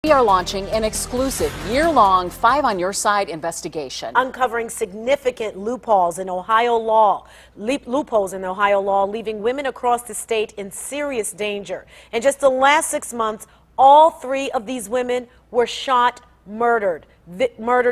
We are launching an exclusive year-long Five on Your Side investigation. Uncovering significant loopholes in Ohio law, leaving women across the state in serious danger. In just the last 6 months, all 3 of these women were shot, murdered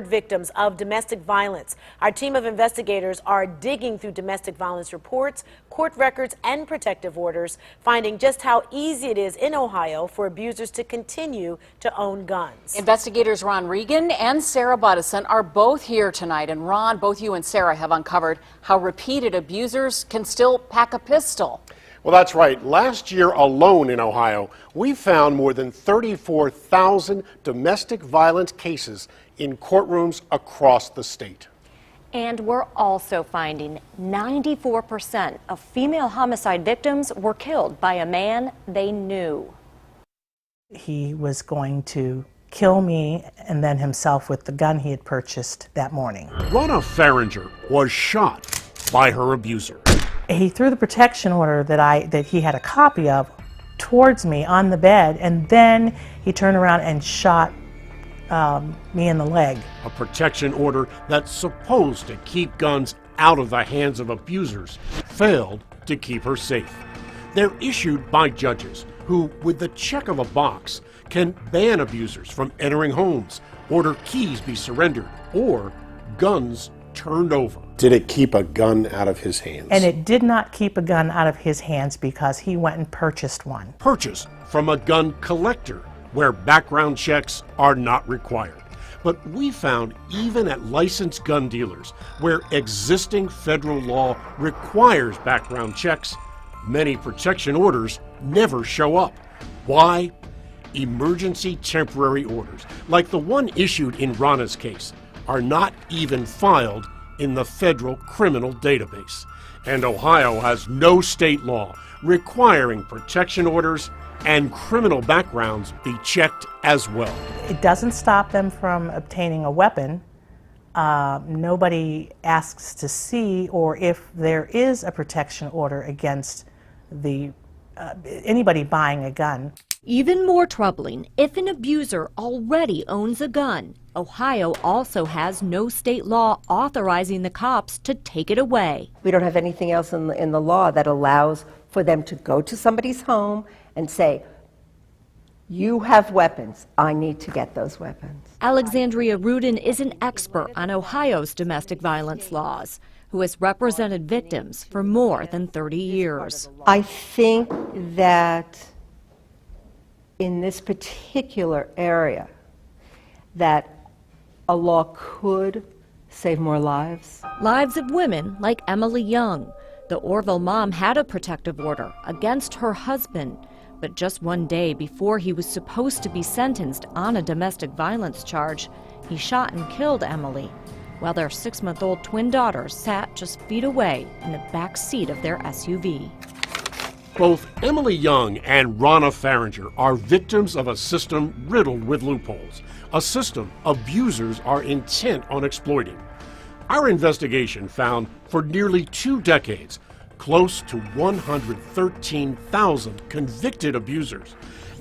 victims of domestic violence. Our team of investigators are digging through domestic violence reports, court records, and protective orders, finding just how easy it is in Ohio for abusers to continue to own guns. Investigators Ron Regan and Sarah Buttison are both here tonight. And Ron, both you and Sarah have uncovered how repeated abusers can still pack a pistol. Well, that's right. Last year alone in Ohio, we found more than 34,000 domestic violence cases in courtrooms across the state. And we're also finding 94% of female homicide victims were killed by a man they knew. He was going to kill me and then himself with the gun he had purchased that morning. Ronna Farringer was shot by her abuser. He threw the protection order that he had a copy of towards me on the bed, and then he turned around and shot me in the leg. A protection order that's supposed to keep guns out of the hands of abusers failed to keep her safe. They're issued by judges who, with the check of a box, can ban abusers from entering homes, order keys be surrendered, or guns turned over. Did it keep a gun out of his hands? And it did not keep a gun out of his hands because he went and purchased one. Purchased from a gun collector where background checks are not required. But we found even at licensed gun dealers where existing federal law requires background checks, many protection orders never show up. Why? Emergency temporary orders, like the one issued in Ronna's case, are not even filed in the federal criminal database. And Ohio has no state law requiring protection orders and criminal backgrounds be checked as well. It doesn't stop them from obtaining a weapon. Nobody asks to see or if there is a protection order against anybody buying a gun. Even more troubling, if an abuser already owns a gun, Ohio also has no state law authorizing the cops to take it away. We don't have anything else in the law that allows for them to go to somebody's home and say, you have weapons, I need to get those weapons. Alexandria Rudin is an expert on Ohio's domestic violence laws, who has represented victims for more than 30 years. I think that in this particular area, that a law could save more lives. Lives of women like Emily Young. The Orville mom had a protective order against her husband, but just one day before he was supposed to be sentenced on a domestic violence charge, he shot and killed Emily, while their 6-month-old twin daughters sat just feet away in the back seat of their SUV. Both Emily Young and Ronna Farringer are victims of a system riddled with loopholes, a system abusers are intent on exploiting. Our investigation found for nearly 2 decades, close to 113,000 convicted abusers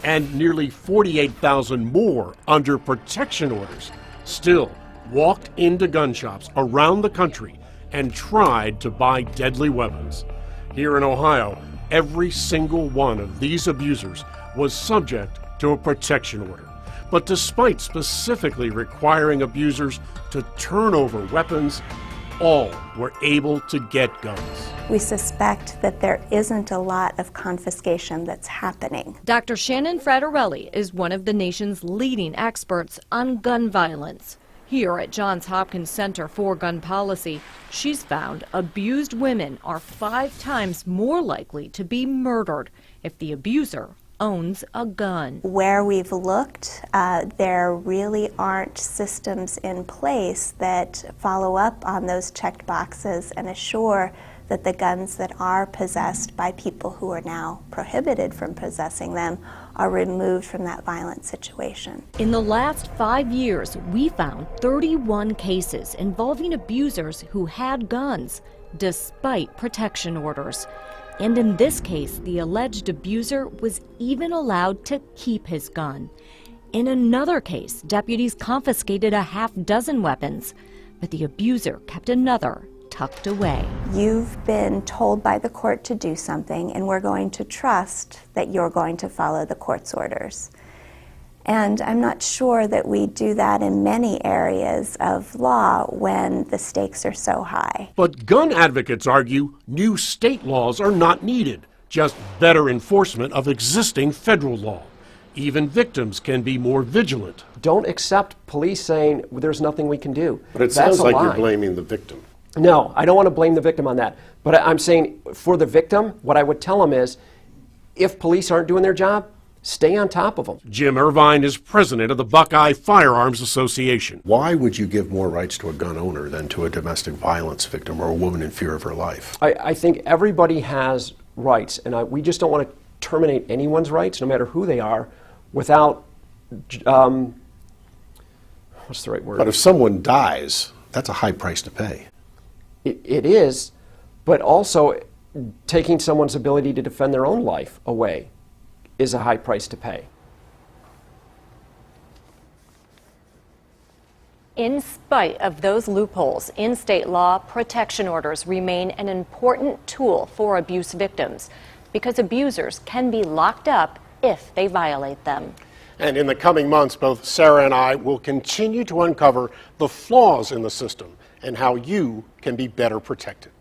and nearly 48,000 more under protection orders still walked into gun shops around the country and tried to buy deadly weapons. Here in Ohio, every single one of these abusers was subject to a protection order. But despite specifically requiring abusers to turn over weapons, all were able to get guns. We suspect that there isn't a lot of confiscation that's happening. Dr. Shannon Fraterelli is one of the nation's leading experts on gun violence. Here at Johns Hopkins Center for Gun Policy, she's found abused women are 5 times more likely to be murdered if the abuser owns a gun. Where we've looked, there really aren't systems in place that follow up on those checked boxes and assure that the guns that are possessed by people who are now prohibited from possessing them are removed from that violent situation. In the last 5 years, we found 31 cases involving abusers who had guns, despite protection orders. And in this case, the alleged abuser was even allowed to keep his gun. In another case, deputies confiscated a half-dozen weapons, but the abuser kept another tucked away. You've been told by the court to do something, and we're going to trust that you're going to follow the court's orders. And I'm not sure that we do that in many areas of law when the stakes are so high. But gun advocates argue new state laws are not needed, just better enforcement of existing federal law. Even victims can be more vigilant. Don't accept police saying there's nothing we can do. But it That's sounds a like lie. you're blaming the victim. No, I don't want to blame the victim on that. But I'm saying for the victim, what I would tell them is, if police aren't doing their job, stay on top of them. Jim Irvine is president of the Buckeye Firearms Association. Why would you give more rights to a gun owner than to a domestic violence victim or a woman in fear of her life? I think everybody has rights, and we just don't want to terminate anyone's rights, no matter who they are, without, what's the right word? But if someone dies, that's a high price to pay. It is, but also taking someone's ability to defend their own life away is a high price to pay. In spite of those loopholes in state law, protection orders remain an important tool for abuse victims because abusers can be locked up if they violate them. And in the coming months, both Sarah and I will continue to uncover the flaws in the system and how you can be better protected.